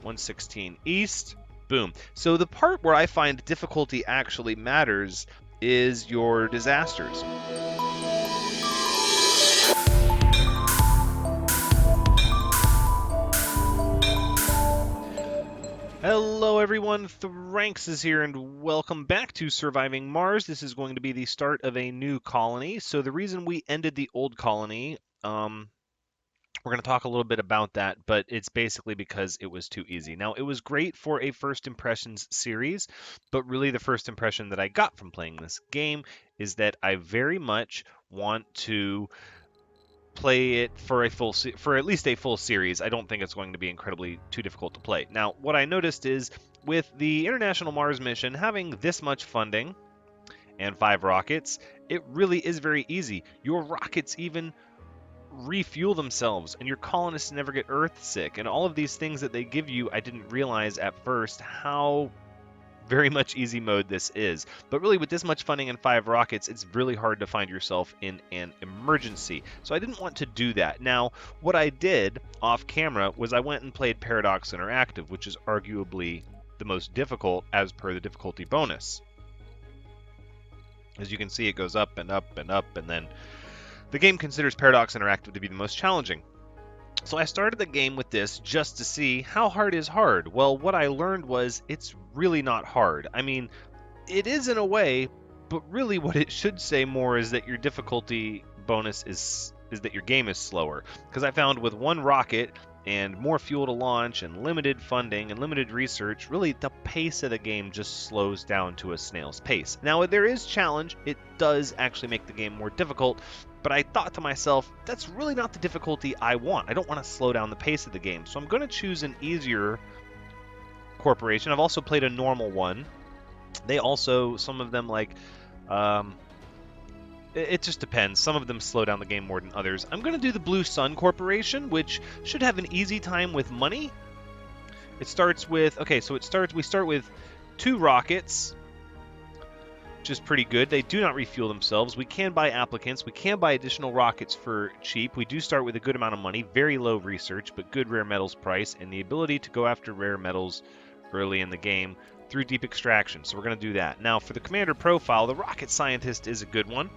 116 east. Boom. So the part where I find difficulty actually matters is your disasters. Hello everyone, Thranxes here, and welcome back to Surviving Mars. This is going to be the start of a new colony. So the reason we ended the old colony, we're going to talk a little bit about that, but it's basically because it was too easy. Now, it was great for a first impressions series, but really the first impression that I got from playing this game is that I very much want to play it for at least a full series. I don't think it's going to be incredibly too difficult to play. Now, what I noticed is with the International Mars mission having this much funding and 5 rockets, it really is very easy. Your rockets even refuel themselves, and your colonists never get Earth sick, and all of these things that they give you, I didn't realize at first how very much easy mode this is. But really, with this much funding and 5 rockets, it's really hard to find yourself in an emergency. So I didn't want to do that. Now, what I did off camera was I went and played Paradox Interactive, which is arguably the most difficult as per the difficulty bonus. As you can see, it goes up and up and up, and then the game considers Paradox Interactive to be the most challenging. So I started the game with this just to see how hard is hard. Well, what I learned was it's really not hard. I mean, it is in a way, but really what it should say more is that your difficulty bonus is that your game is slower. Because I found with 1 rocket and more fuel to launch and limited funding and limited research, really the pace of the game just slows down to a snail's pace. Now, there is challenge. It does actually make the game more difficult, but I thought to myself, that's really not the difficulty I want. I don't want to slow down the pace of the game, so I'm going to choose an easier corporation. I've also played a normal one. They also, some of them like, it just depends. Some of them slow down the game more than others. I'm going to do the Blue Sun Corporation, which should have an easy time with money. It starts with, we start with 2 rockets, which is pretty good. They do not refuel themselves. We can buy applicants. We can buy additional rockets for cheap. We do start with a good amount of money, very low research, but good rare metals price, and the ability to go after rare metals early in the game through deep extraction. So we're going to do that. Now, for the commander profile, the rocket scientist is a good one.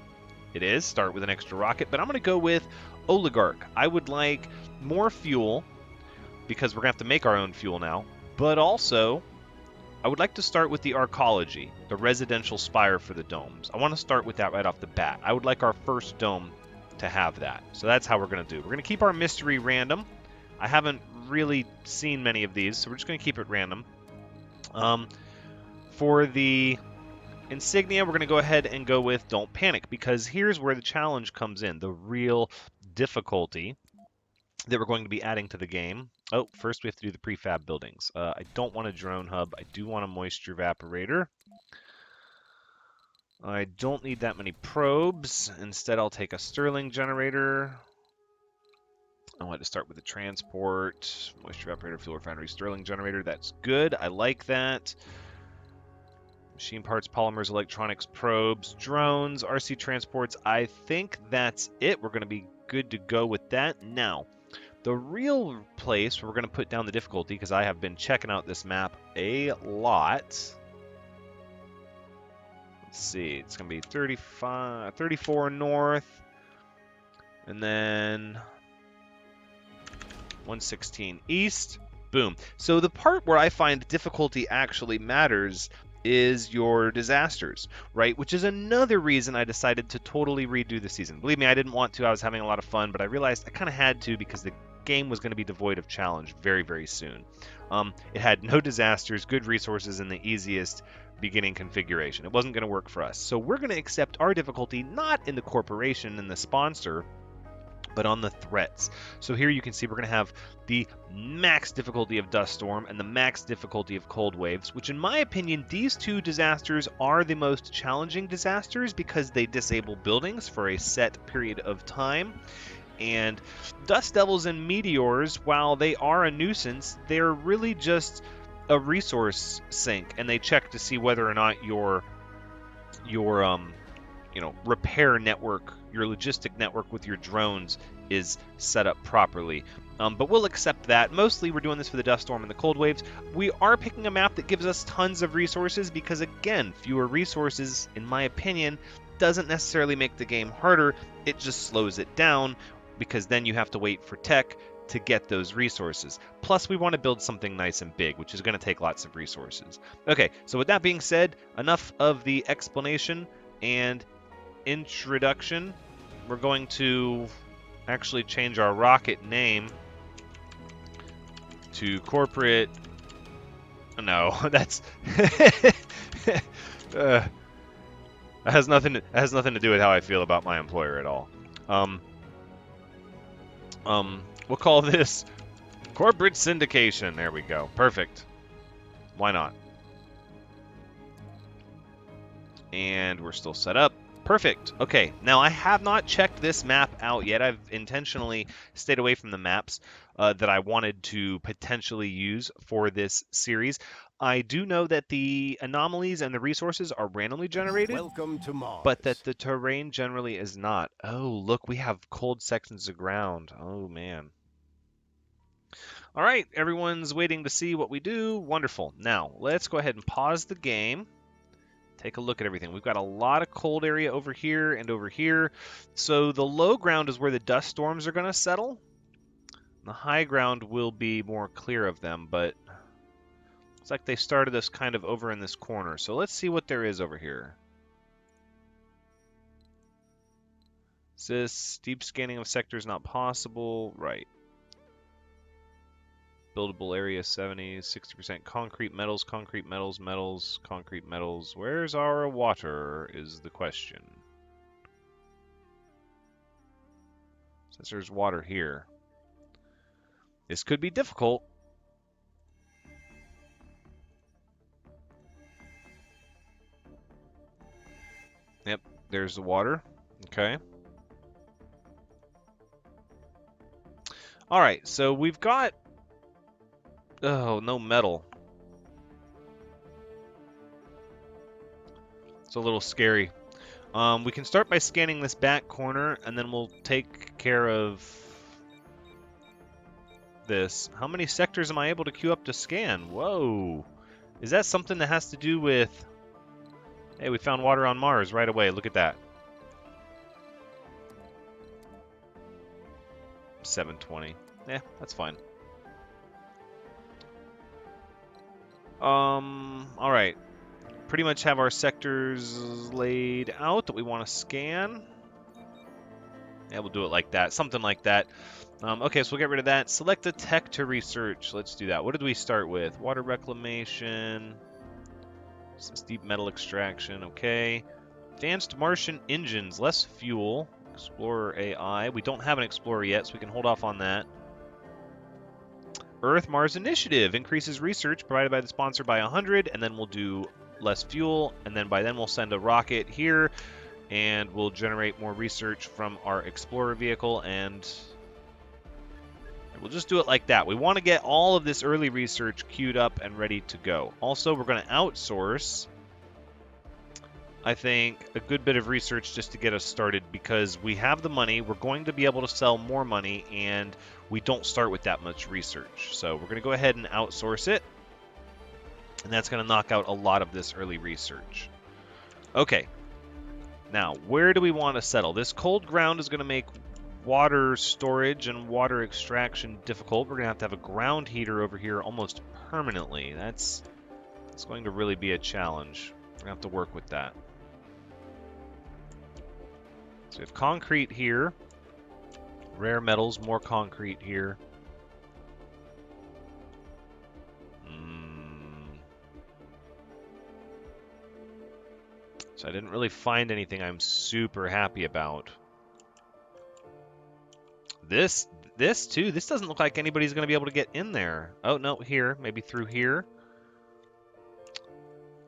It is. Start with an extra rocket, but I'm going to go with oligarch. I would like more fuel because we're going to have to make our own fuel now, but also I would like to start with the arcology, the residential spire for the domes. I want to start with that right off the bat. I would like our first dome to have that. So that's how we're going to do. We're going to keep our mystery random. I haven't really seen many of these, so we're just going to keep it random. For the insignia, we're going to go ahead and go with Don't Panic, because here's where the challenge comes in, the real difficulty that we're going to be adding to the game. Oh, first we have to do the prefab buildings. I don't want a drone hub. I do want a moisture evaporator. I don't need that many probes. Instead, I'll take a Stirling generator. I want to start with the transport, moisture evaporator, fuel refinery, Stirling generator. That's good. I like that. Machine parts, polymers, electronics, probes, drones, RC transports. I think that's it. We're going to be good to go with that. Now, the real place where we're going to put down the difficulty, because I have been checking out this map a lot. Let's see. It's going to be 34 north, and then 116 east. Boom. So the part where I find difficulty actually matters is your disasters, right? Which is another reason I decided to totally redo the season. Believe me, I didn't want to. I was having a lot of fun, but I realized I kind of had to because the game was going to be devoid of challenge very, very soon. It had no disasters, good resources, and the easiest beginning configuration. It wasn't going to work for us. So we're going to accept our difficulty not in the corporation and the sponsor, but on the threats. So here you can see we're going to have the max difficulty of Dust Storm and the max difficulty of Cold Waves, which in my opinion, these 2 disasters are the most challenging disasters because they disable buildings for a set period of time. And Dust Devils and Meteors, while they are a nuisance, they're really just a resource sink, and they check to see whether or not your repair network, your logistic network with your drones is set up properly. But we'll accept that. Mostly we're doing this for the dust storm and the cold waves. We are picking a map that gives us tons of resources because, again, fewer resources, in my opinion, doesn't necessarily make the game harder. It just slows it down because then you have to wait for tech to get those resources. Plus, we want to build something nice and big, which is going to take lots of resources. Okay, so with that being said, enough of the explanation and introduction. We're going to actually change our rocket name to corporate. No, that's that has nothing. It has nothing to do with how I feel about my employer at all. We'll call this corporate syndication. There we go. Perfect. Why not? And we're still set up. Perfect. Okay, now I have not checked this map out yet. I've intentionally stayed away from the maps that I wanted to potentially use for this series. I do know that the anomalies and the resources are randomly generated. Welcome to Mars. But that the terrain generally is not. Oh, look, we have cold sections of ground. Oh, man. All right, everyone's waiting to see what we do. Wonderful. Now, let's go ahead and pause the game. Take a look at everything. We've got a lot of cold area over here and over here. So the low ground is where the dust storms are going to settle. The high ground will be more clear of them, but it's like they started us kind of over in this corner. So let's see what there is over here. Says deep scanning of sectors not possible. Right. Buildable area 70, 60% concrete, metals, metals. Concrete, metals. Where's our water is the question. Since there's water here. This could be difficult. Yep, there's the water. Okay. Alright, so we've got... Oh, no metal. It's a little scary. We can start by scanning this back corner, and then we'll take care of this. How many sectors am I able to queue up to scan? Whoa. Is that something that has to do with... Hey, we found water on Mars right away. Look at that. 720. Yeah, that's fine. Alright. Pretty much have our sectors laid out that we want to scan. Yeah, we'll do it like that. Something like that. Okay, so we'll get rid of that. Select the tech to research. Let's do that. What did we start with? Water reclamation. Deep metal extraction. Okay. Advanced Martian engines. Less fuel. Explorer AI. We don't have an Explorer yet, so we can hold off on that. Earth Mars Initiative increases research provided by the sponsor by 100, and then we'll do less fuel, and then by then we'll send a rocket here, and we'll generate more research from our Explorer vehicle, and we'll just do it like that. We want to get all of this early research queued up and ready to go. Also, we're going to outsource, I think, a good bit of research just to get us started because we have the money, we're going to be able to sell more money, and we don't start with that much research. So we're going to go ahead and outsource it, and that's going to knock out a lot of this early research. Okay, now where do we want to settle? This cold ground is going to make water storage and water extraction difficult. We're going to have a ground heater over here almost permanently. That's going to really be a challenge. We're going to have to work with that. So we have concrete here, rare metals, more concrete here. So I didn't really find anything I'm super happy about. This too, this doesn't look like anybody's going to be able to get in there. Oh, no, here, maybe through here.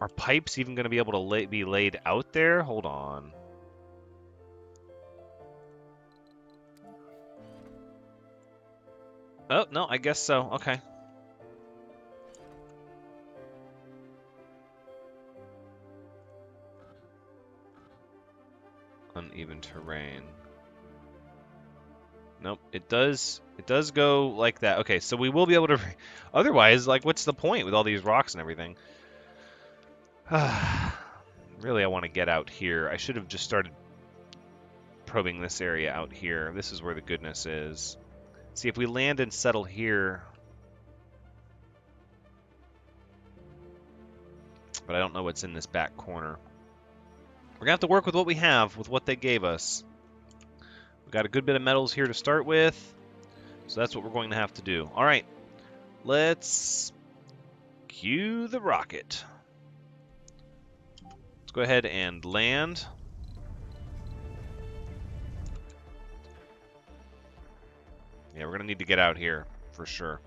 Are pipes even going to be able to be laid out there? Hold on. Oh, no, I guess so. Okay. Uneven terrain. Nope, it does go like that. Okay, so we will be able to... Otherwise, like, what's the point with all these rocks and everything? Really, I want to get out here. I should have just started probing this area out here. This is where the goodness is. See, if we land and settle here... But I don't know what's in this back corner. We're going to have to work with what we have, with what they gave us. We've got a good bit of metals here to start with. So that's what we're going to have to do. All right, let's cue the rocket. Let's go ahead and land. Yeah, we're going to need to get out here for sure.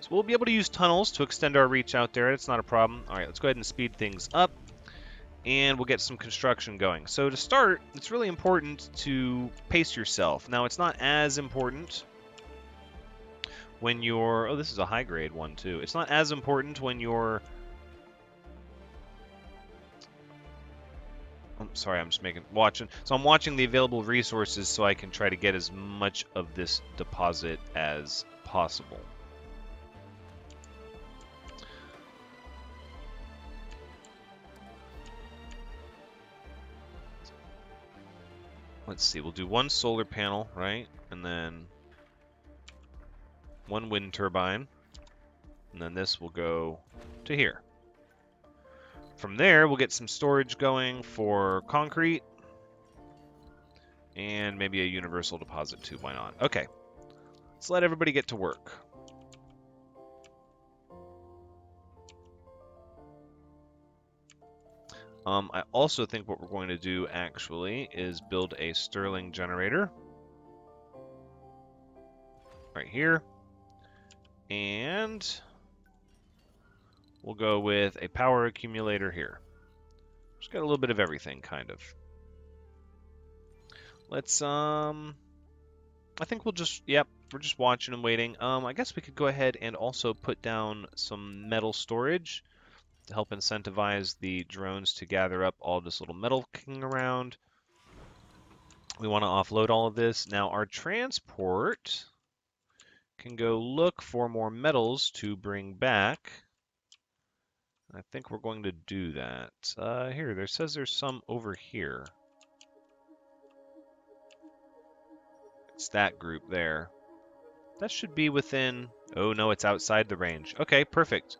So we'll be able to use tunnels to extend our reach out there. It's not a problem. All right, let's go ahead and speed things up. And we'll get some construction going. So to start, it's really important to pace yourself. Now, it's not as important when you're... Oh, this is a high-grade one, too. It's not as important when you're... I'm sorry, I'm just watching. So I'm watching the available resources so I can try to get as much of this deposit as possible. Let's see, we'll do one solar panel, right? And then one wind turbine. And then this will go to here. From there, we'll get some storage going for concrete. And maybe a universal deposit too, why not? Okay, let's let everybody get to work. I also think what we're going to do, actually, is build a Stirling generator. Right here. And we'll go with a power accumulator here. Just got a little bit of everything, kind of. Let's, I think we'll just, yep, we're just watching and waiting. I guess we could go ahead and also put down some metal storage to help incentivize the drones to gather up all this little metal kicking around. We want to offload all of this. Now, our transport can go look for more metals to bring back. I think we're going to do that. Here, there says there's some over here. It's that group there. That should be within... Oh, no, it's outside the range. Okay, perfect.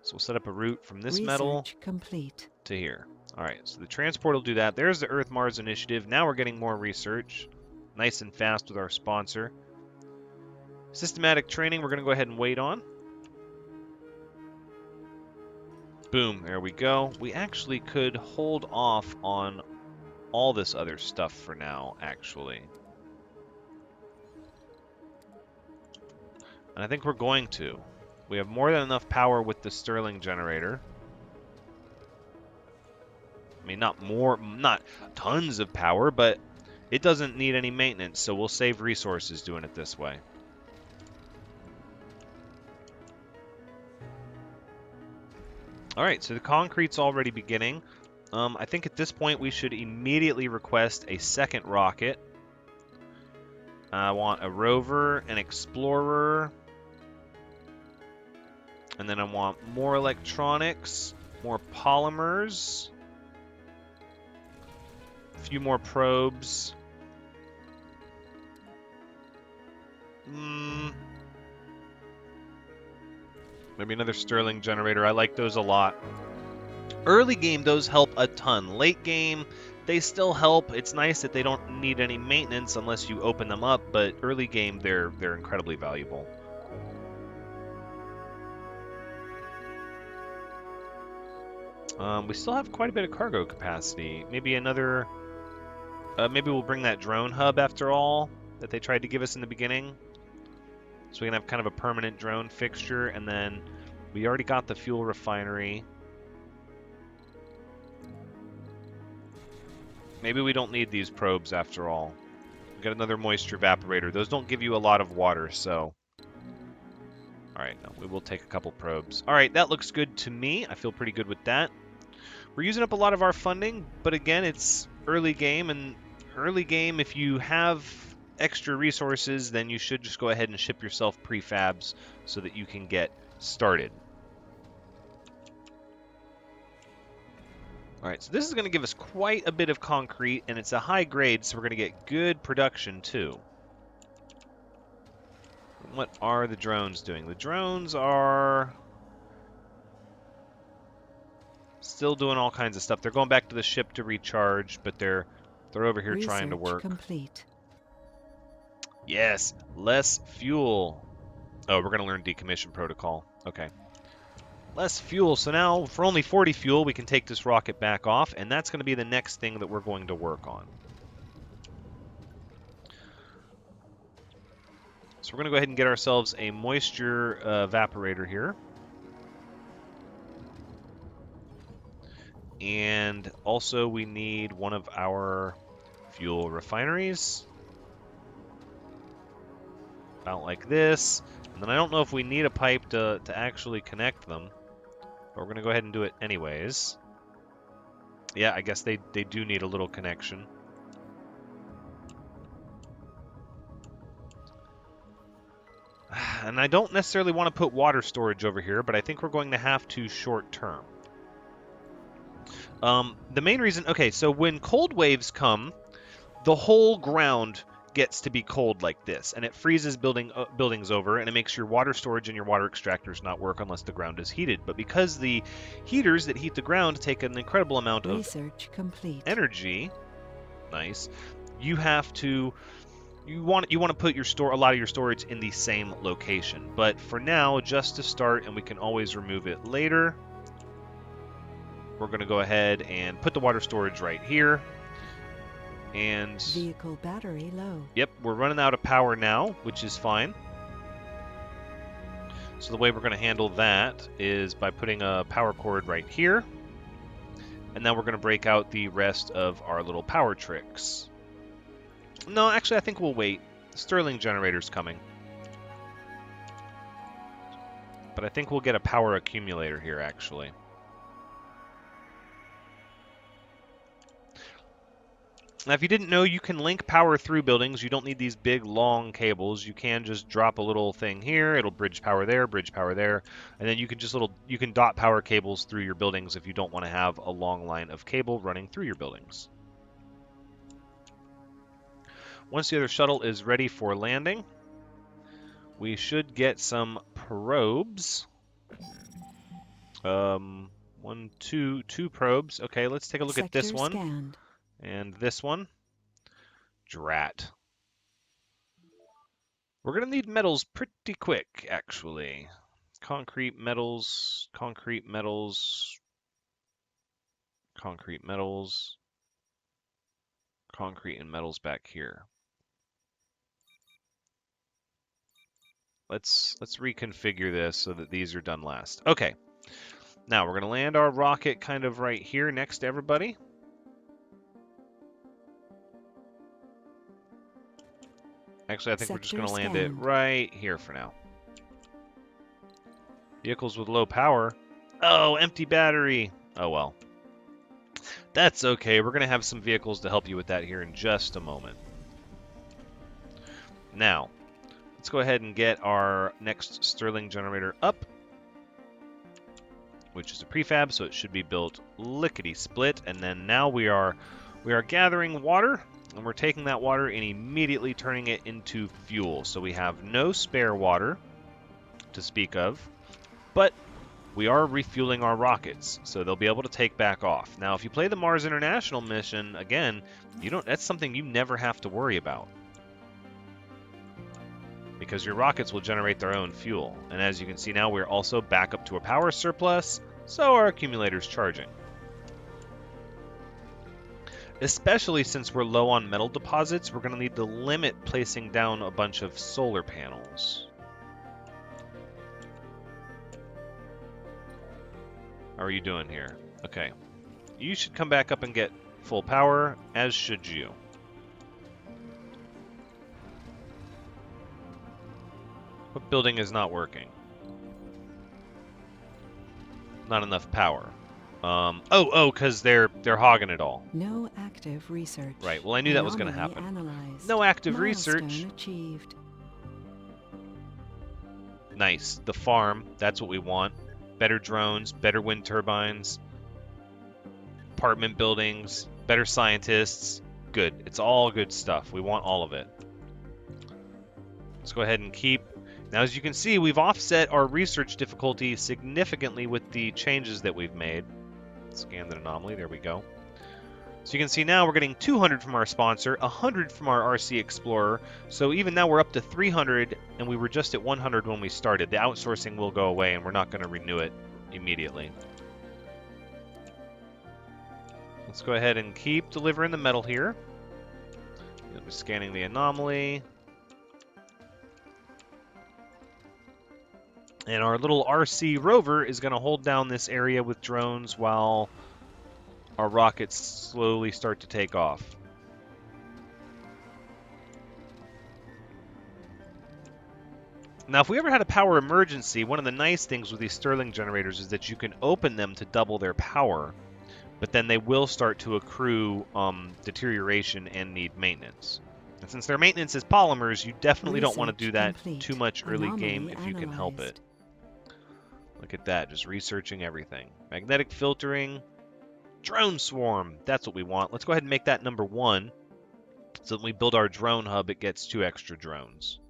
So we'll set up a route from this metal complete to here. All right, so the transport will do that. There's the Earth-Mars initiative. Now we're getting more research. Nice and fast with our sponsor. Systematic training, we're going to go ahead and wait on. Boom, there we go. We actually could hold off on all this other stuff for now, actually. And I think we're going to. We have more than enough power with the Stirling generator. I mean, not tons of power, but it doesn't need any maintenance, so we'll save resources doing it this way. All right, so the concrete's already beginning. I think at this point we should immediately request a second rocket. I want a rover, an explorer, and then I want more electronics, more polymers, a few more probes. Maybe another Stirling generator. I like those a lot. Early game, those help a ton. Late game, they still help. It's nice that they don't need any maintenance unless you open them up, but early game, they're incredibly valuable. We still have quite a bit of cargo capacity. Maybe another... maybe we'll bring that drone hub after all that they tried to give us in the beginning. So we can have kind of a permanent drone fixture, and then we already got the fuel refinery. Maybe we don't need these probes after all. We got another moisture evaporator. Those don't give you a lot of water, so... Alright, no, we will take a couple probes. Alright, that looks good to me. I feel pretty good with that. We're using up a lot of our funding, but again, it's early game, and early game, if you have extra resources, then you should just go ahead and ship yourself prefabs so that you can get started. All right, so this is going to give us quite a bit of concrete, and it's a high grade, so we're going to get good production too. What are the drones doing? The drones are still doing all kinds of stuff. They're going back to the ship to recharge, but they're over here trying to work. Complete. Yes, less fuel. Oh, we're going to learn decommission protocol. Okay. Less fuel. So now, for only 40 fuel, we can take this rocket back off, and that's going to be the next thing that we're going to work on. So we're going to go ahead and get ourselves a moisture evaporator here. And also we need one of our fuel refineries. About like this. And then I don't know if we need a pipe to actually connect them. But we're going to go ahead and do it anyways. Yeah, I guess they do need a little connection. And I don't necessarily want to put water storage over here, but I think we're going to have to short term. The main reason... Okay, so when cold waves come, the whole ground gets to be cold like this, and it freezes buildings over, and it makes your water storage and your water extractors not work unless the ground is heated. But because the heaters that heat the ground take an incredible amount of energy, nice, you have to... You want to put a lot of your storage in the same location. But for now, just to start, and we can always remove it later, we're going to go ahead and put the water storage right here. And vehicle battery low. Yep, we're running out of power now, which is fine. So the way we're going to handle that is by putting a power cord right here. And now we're going to break out the rest of our little power tricks. No, actually, I think we'll wait. The Stirling generator's coming. But I think we'll get a power accumulator here, actually. Now, if you didn't know, you can link power through buildings. You don't need these big, long cables. You can just drop a little thing here. It'll bridge power there, and then you can dot power cables through your buildings if you don't want to have a long line of cable running through your buildings. Once the other shuttle is ready for landing, we should get some probes. Two probes. Okay, let's take a look at this one. Scanned. And this one. Drat. We're going to need metals pretty quick, actually. Concrete metals, concrete metals, concrete metals, concrete and metals back here. Let's reconfigure this so that these are done last. Okay. Now we're going to land our rocket kind of right here next to everybody. Actually, I think we're just going to land it right here for now. Vehicles with low power. Oh, empty battery. Oh, well. That's okay. We're going to have some vehicles to help you with that here in just a moment. Now, let's go ahead and get our next Stirling generator up, which is a prefab, so it should be built lickety-split. And then now we are gathering water. And we're taking that water and immediately turning it into fuel. So we have no spare water to speak of, but we are refueling our rockets, so they'll be able to take back off. Now, if you play the Mars International mission, again, that's something you never have to worry about, because your rockets will generate their own fuel. And as you can see now, we're also back up to a power surplus, so our accumulator's charging. Especially since we're low on metal deposits, we're going to need to limit placing down a bunch of solar panels. How are you doing here? Okay. You should come back up and get full power, as should you. What building is not working? Not enough power. Because they're hogging it all. No active research. Right. Well, I knew that was going to Anomaly happen. analyzed. No active Milestone research. achieved. Nice. The farm. That's what we want. Better drones. Better wind turbines. Apartment buildings. Better scientists. Good. It's all good stuff. We want all of it. Let's go ahead and keep. Now, as you can see, we've offset our research difficulty significantly with the changes that we've made. Scan the anomaly. There we go. So you can see now we're getting 200 from our sponsor, 100 from our RC Explorer. So even now we're up to 300, and we were just at 100 when we started. The outsourcing will go away, and we're not going to renew it immediately. Let's go ahead and keep delivering the metal here. We're scanning the anomaly. And our little RC rover is going to hold down this area with drones while our rockets slowly start to take off. Now, if we ever had a power emergency, one of the nice things with these Stirling generators is that you can open them to double their power, but then they will start to accrue deterioration and need maintenance. And since their maintenance is polymers, you definitely don't want to do that too much early game if you can help it. Look at that, just researching everything. Magnetic filtering, drone swarm, that's what we want. Let's go ahead and make that number 1. So when we build our drone hub, it gets 2 extra drones.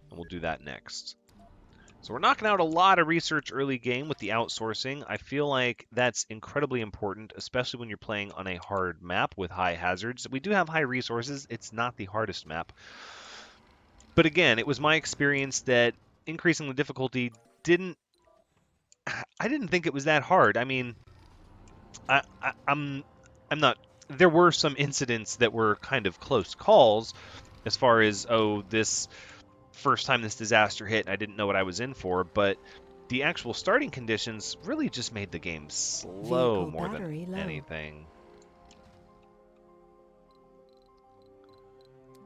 And we'll do that next. So we're knocking out a lot of research early game with the outsourcing. I feel like that's incredibly important, especially when you're playing on a hard map with high hazards. We do have high resources. It's not the hardest map. But again, it was my experience that increasing the difficulty I didn't think it was that hard. I mean, I'm not. There were some incidents that were kind of close calls, as far as this first time this disaster hit, I didn't know what I was in for. But the actual starting conditions really just made the game slow more than anything.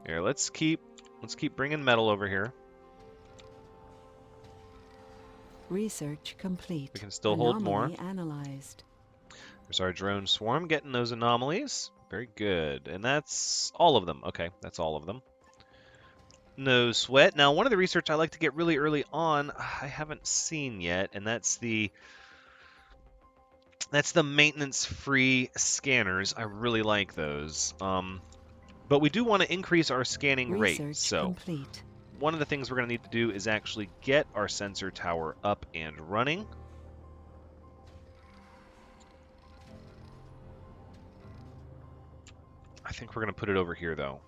Here, let's keep bringing metal over here. Research complete. We can still hold more. Analyzed. There's our drone swarm getting those anomalies. Very good. And that's all of them. Okay, that's all of them. No sweat. Now, one of the research I like to get really early on, I haven't seen yet, and that's the maintenance-free scanners. I really like those. But we do want to increase our scanning rate. So complete. One of the things we're going to need to do is actually get our sensor tower up and running. I think we're going to put it over here, though.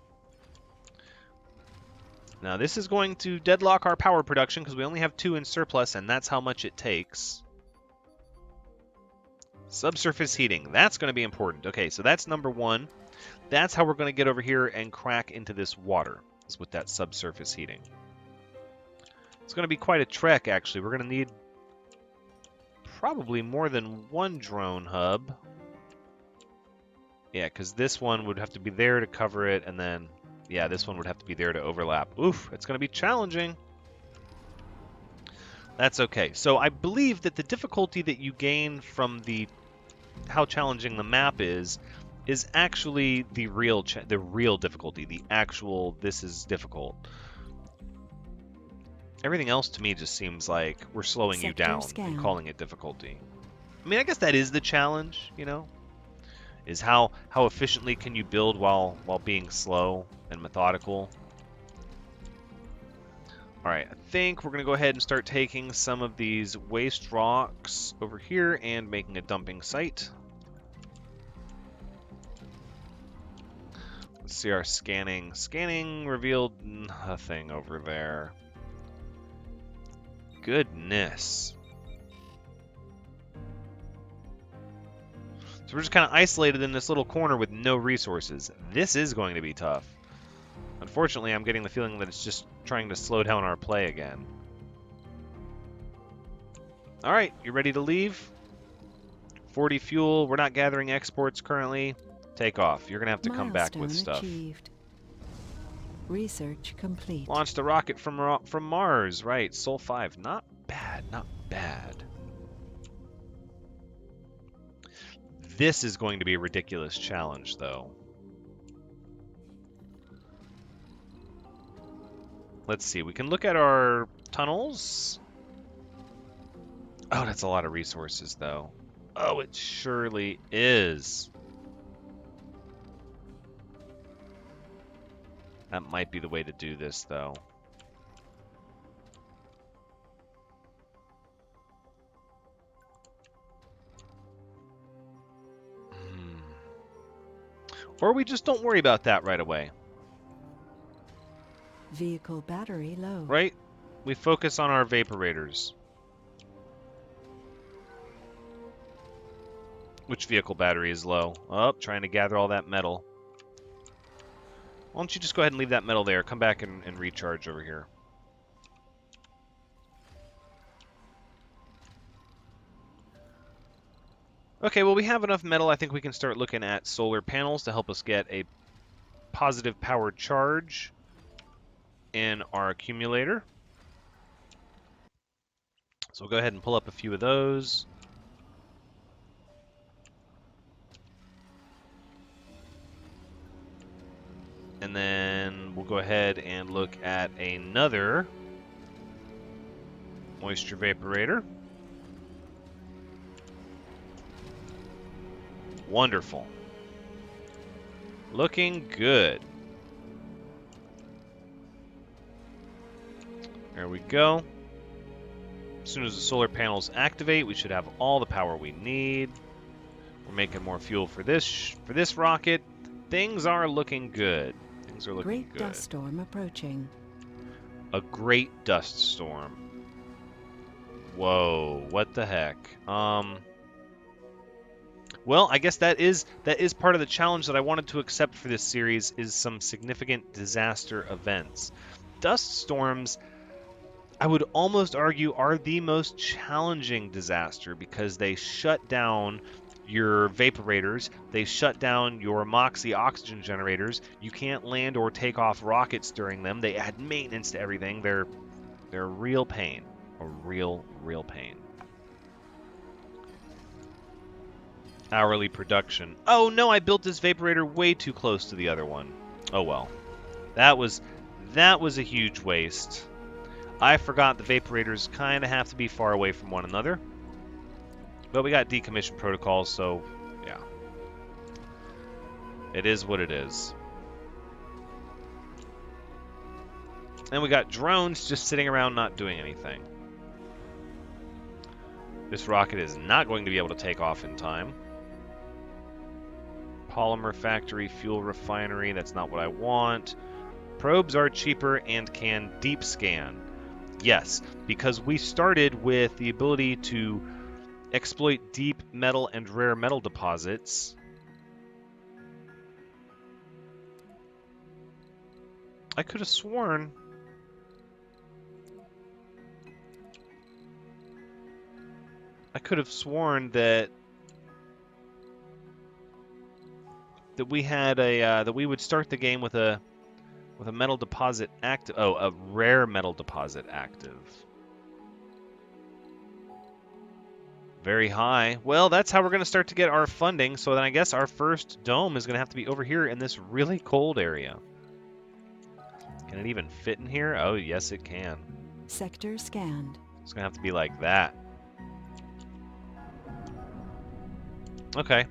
Now, this is going to deadlock our power production because we only have 2 in surplus, and that's how much it takes. Subsurface heating. That's going to be important. Okay, so that's number 1. That's how we're going to get over here and crack into this water, is with that subsurface heating. It's going to be quite a trek, actually. We're going to need probably more than 1 drone hub. Yeah, because this one would have to be there to cover it, and then, yeah, this one would have to be there to overlap. Oof, it's going to be challenging. That's okay. So I believe that the difficulty that you gain from how challenging the map is actually the real difficulty, the actual this is difficult. Everything else to me just seems like we're slowing you down and calling it difficulty. I mean, I guess that is the challenge, you know, is how efficiently can you build while being slow and methodical. All right, I think we're going to go ahead and start taking some of these waste rocks over here and making a dumping site. Let's see our scanning. Scanning revealed nothing over there. Goodness. So we're just kind of isolated in this little corner with no resources. This is going to be tough. Unfortunately, I'm getting the feeling that it's just trying to slow down our play again. All right, you ready to leave? 40 fuel. We're not gathering exports currently. Take off. You're going to have to come back with stuff. Achieved. Research complete. Launched a rocket from Mars. Right, Sol 5. Not bad, not bad. This is going to be a ridiculous challenge, though. Let's see. We can look at our tunnels. Oh, that's a lot of resources, though. Oh, it surely is. That might be the way to do this, though. Or we just don't worry about that right away. Vehicle battery low. Right? We focus on our vaporators. Which vehicle battery is low? Oh, trying to gather all that metal. Why don't you just go ahead and leave that metal there? Come back and recharge over here. Okay, well, we have enough metal. I think we can start looking at solar panels to help us get a positive power charge in our accumulator. So we'll go ahead and pull up a few of those. And then we'll go ahead and look at another moisture vaporator. Wonderful. Looking good. There we go. As soon as the solar panels activate, we should have all the power we need. We're making more fuel for this rocket. Things are looking good. Things are looking Great good. dust storm approaching. A great dust storm. Whoa, what the heck? Well, I guess that is part of the challenge that I wanted to accept for this series is some significant disaster events. Dust storms, I would almost argue, are the most challenging disaster because they shut down your vaporators, they shut down your Moxie oxygen generators. You can't land or take off rockets during them. They add maintenance to everything. They're a real pain. A real pain. Hourly production. Oh no, I built this vaporator way too close to the other one. Oh well. That was a huge waste. I forgot the vaporators kind of have to be far away from one another. But we got decommission protocols, so yeah. It is what it is. And we got drones just sitting around not doing anything. This rocket is not going to be able to take off in time. Polymer factory, fuel refinery, that's not what I want. Probes are cheaper and can deep scan. Yes, because we started with the ability to exploit deep metal and rare metal deposits. I could have sworn that we had a that we would start the game with a metal deposit active. Oh, a rare metal deposit active. Very high. Well, that's how we're going to start to get our funding. So then I guess our first dome is going to have to be over here in this really cold area. Can it even fit in here? Oh, yes, it can. Sector scanned. It's going to have to be like that. Okay.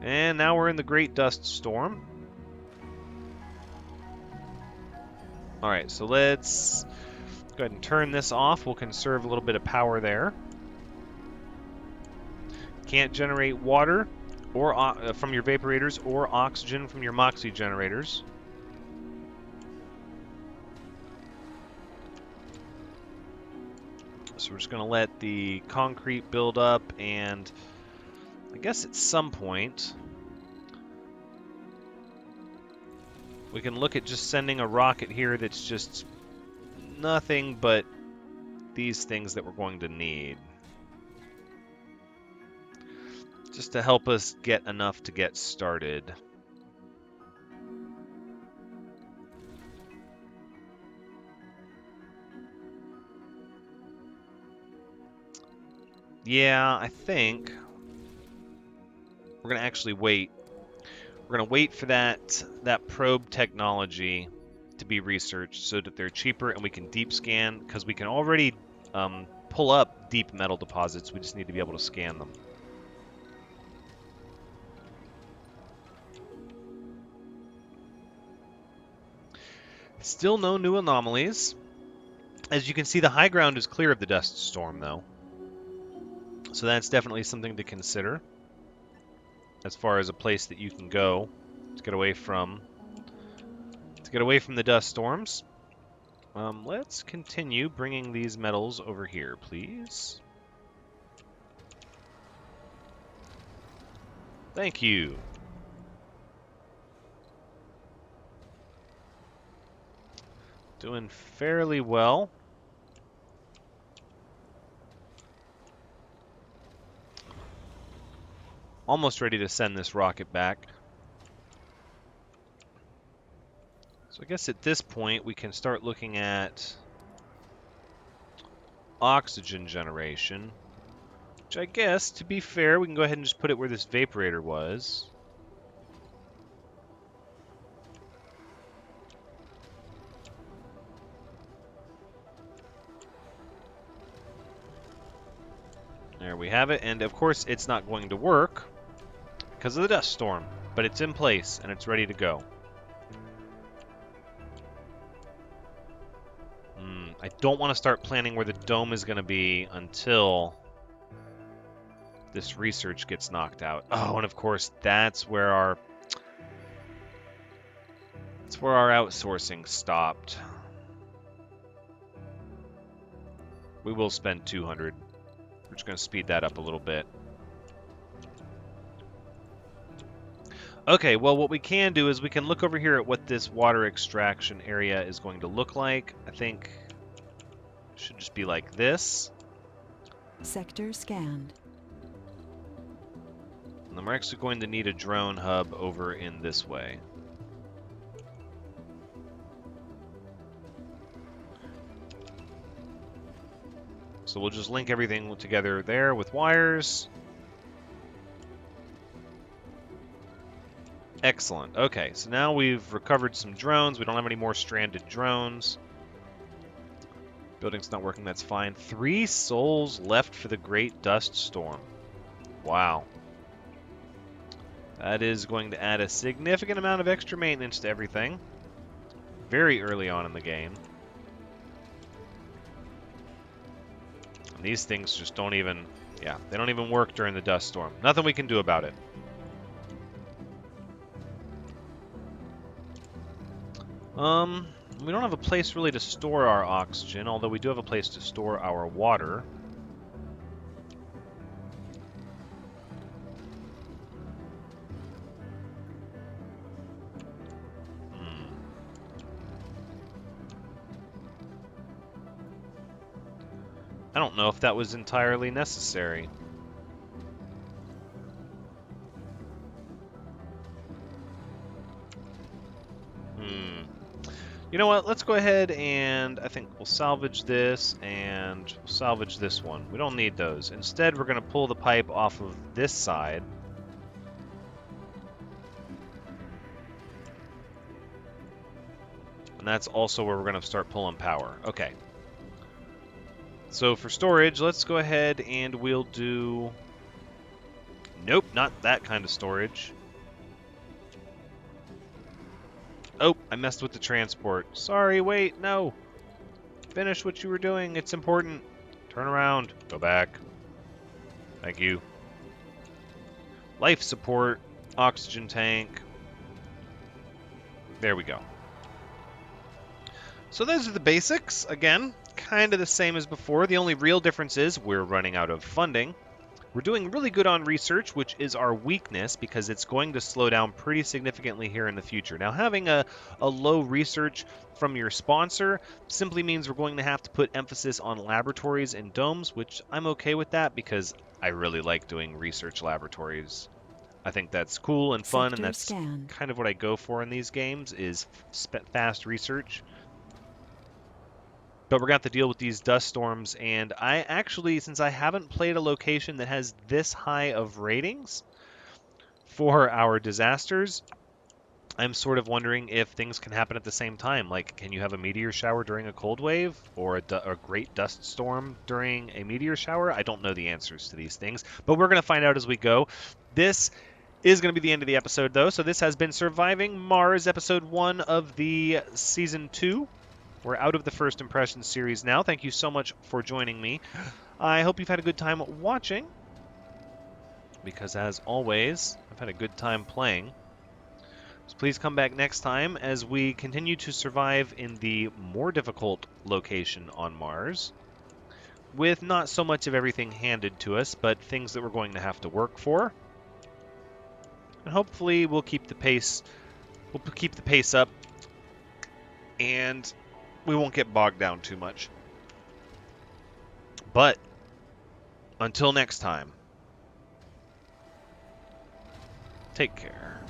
And now we're in the Great Dust Storm. All right, so let's go ahead and turn this off. We'll conserve a little bit of power there. Can't generate water or from your vaporators or oxygen from your Moxie generators. So we're just going to let the concrete build up, and I guess at some point we can look at just sending a rocket here that's just nothing but these things that we're going to need. Just to help us get enough to get started. Yeah, I think we're going to actually wait. We're going to wait for that probe technology to be researched so that they're cheaper and we can deep scan, because we can already pull up deep metal deposits. We just need to be able to scan them. Still no new anomalies. As you can see, the high ground is clear of the dust storm, though. So that's definitely something to consider as far as a place that you can go to get away from the dust storms. Let's continue bringing these metals over here, please. Thank you. Doing fairly well. Almost ready to send this rocket back. So I guess at this point we can start looking at oxygen generation, which I guess, to be fair, we can go ahead and just put it where this vaporator was. There we have it, and of course it's not going to work because of the dust storm, but it's in place and it's ready to go. I don't want to start planning where the dome is going to be until this research gets knocked out. Oh, and of course that's where our outsourcing stopped. We will spend 200. We're just going to speed that up a little bit. Okay, well, what we can do is we can look over here at what this water extraction area is going to look like. I think it should just be like this. Sector scanned. And then we're actually going to need a drone hub over in this way. So we'll just link everything together there with wires. Excellent. Okay, so now we've recovered some drones. We don't have any more stranded drones. Building's not working, that's fine. 3 souls left for the Great Dust Storm. Wow. That is going to add a significant amount of extra maintenance to everything. Very early on in the game. And these things just don't even... Yeah, they don't even work during the dust storm. Nothing we can do about it. We don't have a place really to store our oxygen, although we do have a place to store our water. I don't know if that was entirely necessary. You know what? Let's go ahead and I think we'll salvage this and salvage this one. We don't need those. Instead, we're going to pull the pipe off of this side. And that's also where we're going to start pulling power. Okay. So for storage, let's go ahead and we'll do... Nope, not that kind of storage. Oh, I messed with the transport. Sorry, wait, no. Finish what you were doing. It's important. Turn around. Go back. Thank you. Life support. Oxygen tank. There we go. So those are the basics. Again, kind of the same as before. The only real difference is we're running out of funding. We're doing really good on research, which is our weakness because it's going to slow down pretty significantly here in the future. Now, having a low research from your sponsor simply means we're going to have to put emphasis on laboratories and domes, which I'm okay with that because I really like doing research laboratories. I think that's cool and fun, and that's kind of what I go for in these games is fast research. But we're going to have to deal with these dust storms, and I actually, since I haven't played a location that has this high of ratings, For our disasters, I'm sort of wondering if things can happen at the same time. Like, can you have a meteor shower during a cold wave or a great dust storm during a meteor shower? I don't know the answers to these things, but we're going to find out as we go. This is going to be the end of the episode, though. So this has been Surviving Mars, episode 1 of the season 2. We're out of the First Impressions series now. Thank you so much for joining me. I hope you've had a good time watching, because as always, I've had a good time playing. So please come back next time as we continue to survive in the more difficult location on Mars, with not so much of everything handed to us, but things that we're going to have to work for. And hopefully we'll keep the pace up, and we won't get bogged down too much. But until next time, take care.